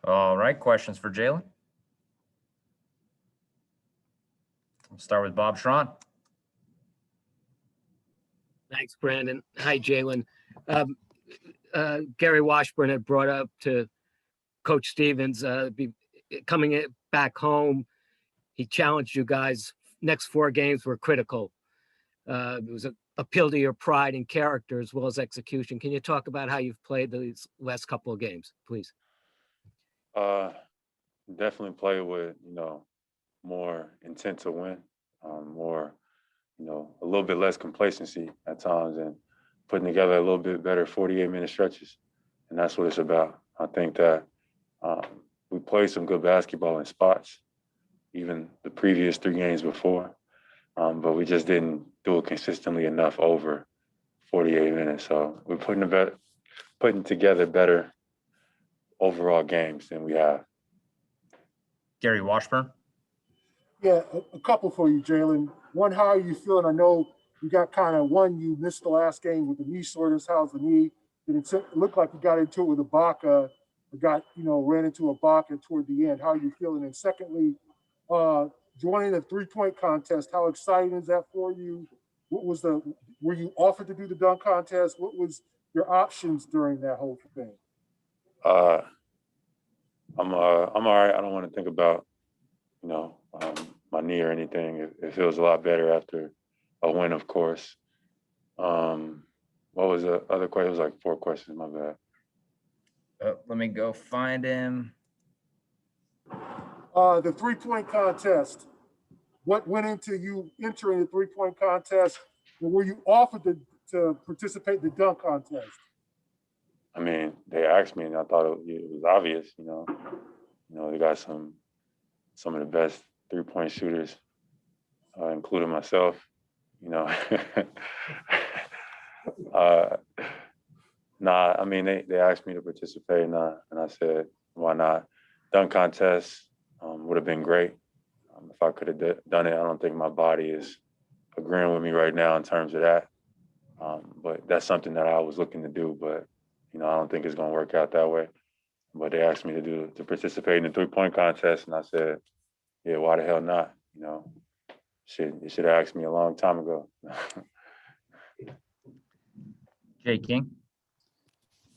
All right, questions for Jaylen? We'll start with Bob Schron. Thanks, Brandon. Hi, Jaylen. Gary Washburn had brought up to Coach Stevens coming back home. He challenged you guys. Next 4 games were critical. It was an appeal to your pride and character as well as execution. Can you talk about how you've played these last couple of games, please? Definitely play with, more intent to win, more, a little bit less complacency at times, and putting together a little bit better 48-minute stretches. And that's what it's about. I think that we played some good basketball in spots, even the previous 3 games before, but we just didn't do it consistently enough over 48 minutes. So we're putting together better overall games than we have. Gary Washburn. Yeah, a couple for you, Jaylen. One, how are you feeling? I know you got you missed the last game with the knee soreness. How's the knee? It looked like you got into it with Ibaka, ran into Ibaka toward the end. How are you feeling? And secondly, joining the 3-point contest, how exciting is that for you? Were you offered to do the dunk contest? What was your options during that whole thing? I'm all right. I don't want to think about, my knee or anything. It feels a lot better after a win, of course. What was the other question? It was like 4 questions, my bad. Let me go find him. The 3-point contest. What went into you entering the 3-point contest? And were you offered to participate in the dunk contest? I mean, they asked me, and I thought it was obvious. They got some of the best 3-point shooters, including myself. Nah, I mean, they asked me to participate, and I said, why not? Dunk contest would have been great. If I could have done it, I don't think my body is agreeing with me right now in terms of that. But that's something that I was looking to do, but I don't think it's going to work out that way. But they asked me to participate in the 3-point contest, and I said, yeah, why the hell not? You should have asked me a long time ago. Jay King.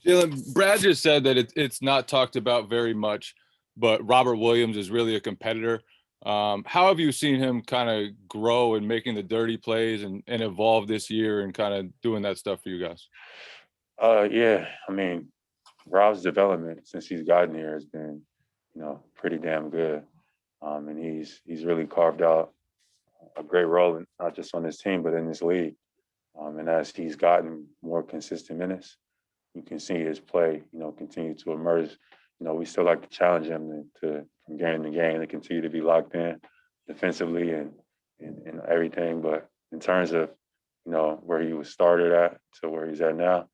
Jaylen, Brad just said that it's not talked about very much, but Robert Williams is really a competitor. How have you seen him kind of grow and making the dirty plays and evolve this year and kind of doing that stuff for you guys? Yeah, I mean, Rob's development since he's gotten here has been, pretty damn good. And he's really carved out a great role, not just on this team, but in this league. And as he's gotten more consistent minutes, you can see his play, continue to emerge. We still like to challenge him from game to game to continue to be locked in defensively and everything. But in terms of, where he was started at to where he's at now,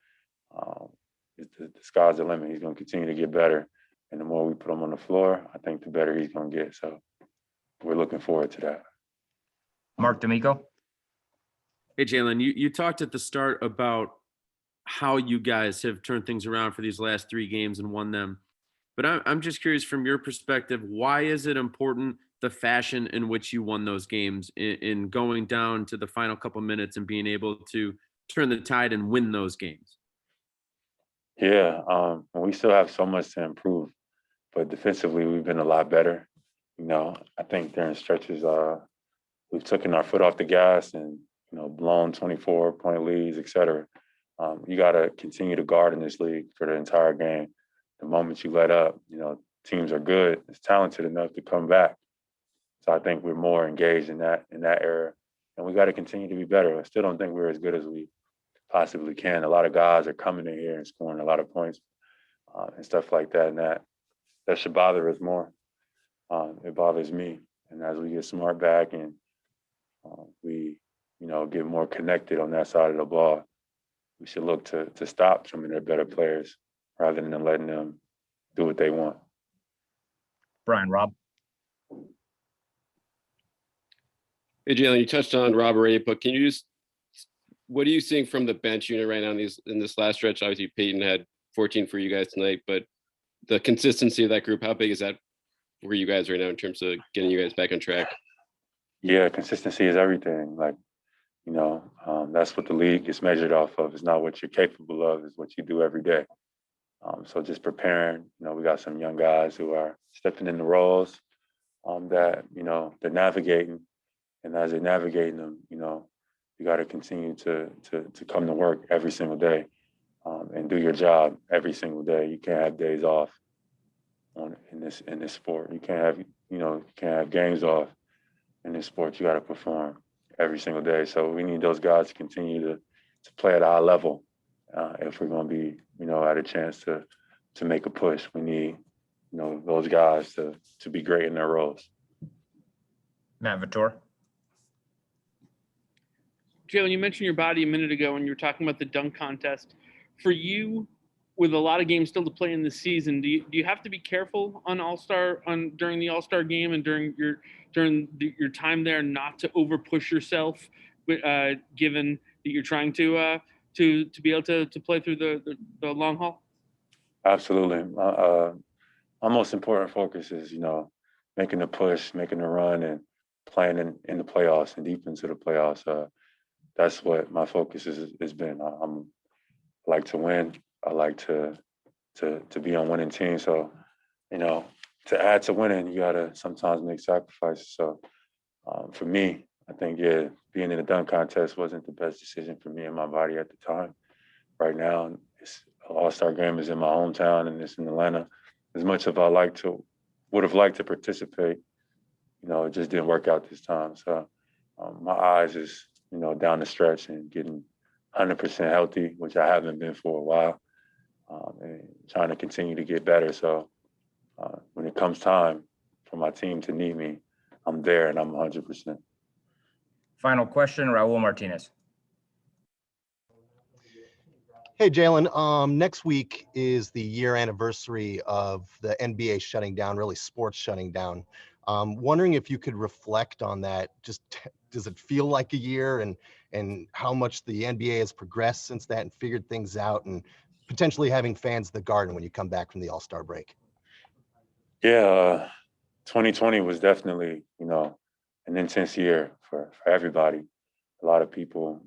the sky's the limit. He's going to continue to get better. And the more we put him on the floor, I think the better he's going to get. So we're looking forward to that. Mark D'Amico. Hey, Jaylen, you talked at the start about how you guys have turned things around for these last 3 games and won them. But I'm just curious from your perspective, why is it important, the fashion in which you won those games in going down to the final couple minutes and being able to turn the tide and win those games? Yeah, we still have so much to improve, but defensively we've been a lot better. I think during stretches we've taken our foot off the gas and blown 24-point leads, et cetera. You got to continue to guard in this league for the entire game. The moment you let up, teams are good, it's talented enough to come back. So I think we're more engaged in that area, and we got to continue to be better. I still don't think we're as good as we possibly can. A lot of guys are coming in here and scoring a lot of points and stuff like that, and that should bother us more. It bothers me. And as we get smart back and we, get more connected on that side of the ball, we should look to stop some of their better players rather than letting them do what they want. Brian Robb. Hey, Jaylen, you touched on Rob already, but can you what are you seeing from the bench unit right now in this last stretch? Obviously, Peyton had 14 for you guys tonight, but the consistency of that group, how big is that for you guys right now in terms of getting you guys back on track? Yeah, consistency is everything. Like, that's what the league is measured off of. It's not what you're capable of, it's what you do every day. So just preparing, we got some young guys who are stepping in the roles that, they're navigating. And as they're navigating them, you got to continue to come to work every single day and do your job every single day. You can't have days off in this sport. You can't have games off in this sport. You got to perform every single day. So we need those guys to continue to play at a high level if we're going to be, at a chance to make a push. We need, those guys to be great in their roles. Matt Vitor. Jaylen, you mentioned your body a minute ago when you were talking about the dunk contest. For you, with a lot of games still to play in the season, do you have to be careful on during the All-Star game and during your time there not to over push yourself, given that you're trying to be able to play through the long haul? Absolutely. My most important focus is, making the push, making the run, and playing in the playoffs and deep into the playoffs. That's what my focus has been. I like to win. I like to be on winning teams. So, to add to winning, you gotta sometimes make sacrifices. So, for me, I think being in the dunk contest wasn't the best decision for me and my body at the time. Right now, it's All-Star game is in my hometown and it's in Atlanta. As much as I would have liked to participate, it just didn't work out this time. So, my eyes is down the stretch and getting 100% healthy, which I haven't been for a while, and trying to continue to get better. So when it comes time for my team to need me, I'm there and I'm 100%. Final question, Raul Martinez. Hey, Jaylen, next week is the year anniversary of the NBA shutting down, really sports shutting down. Wondering if you could reflect on that. Just does it feel like a year, and how much the NBA has progressed since that and figured things out, and potentially having fans at the Garden when you come back from the All-Star break? Yeah, 2020 was definitely, an intense year for everybody. A lot of people,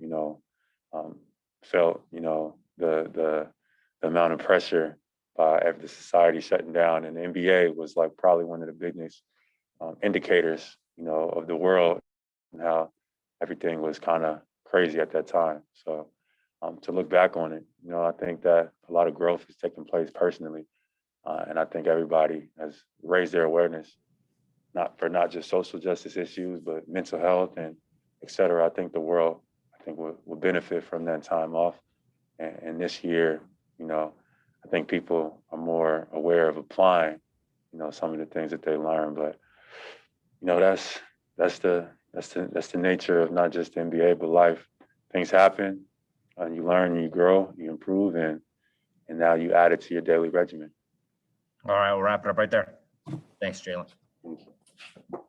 felt, the amount of pressure by the society shutting down, and the NBA was like probably one of the biggest indicators, of the world and how everything was kind of crazy at that time. So to look back on it, I think that a lot of growth has taken place personally, and I think everybody has raised their awareness, not just social justice issues, but mental health and et cetera. I think the world, will benefit from that time off. And this year, I think people are more aware of applying, some of the things that they learn. But, that's the nature of not just the NBA, but life. Things happen, and you learn, and you grow, you improve, and now you add it to your daily regimen. All right, we'll wrap it up right there. Thanks, Jaylen. Thank you.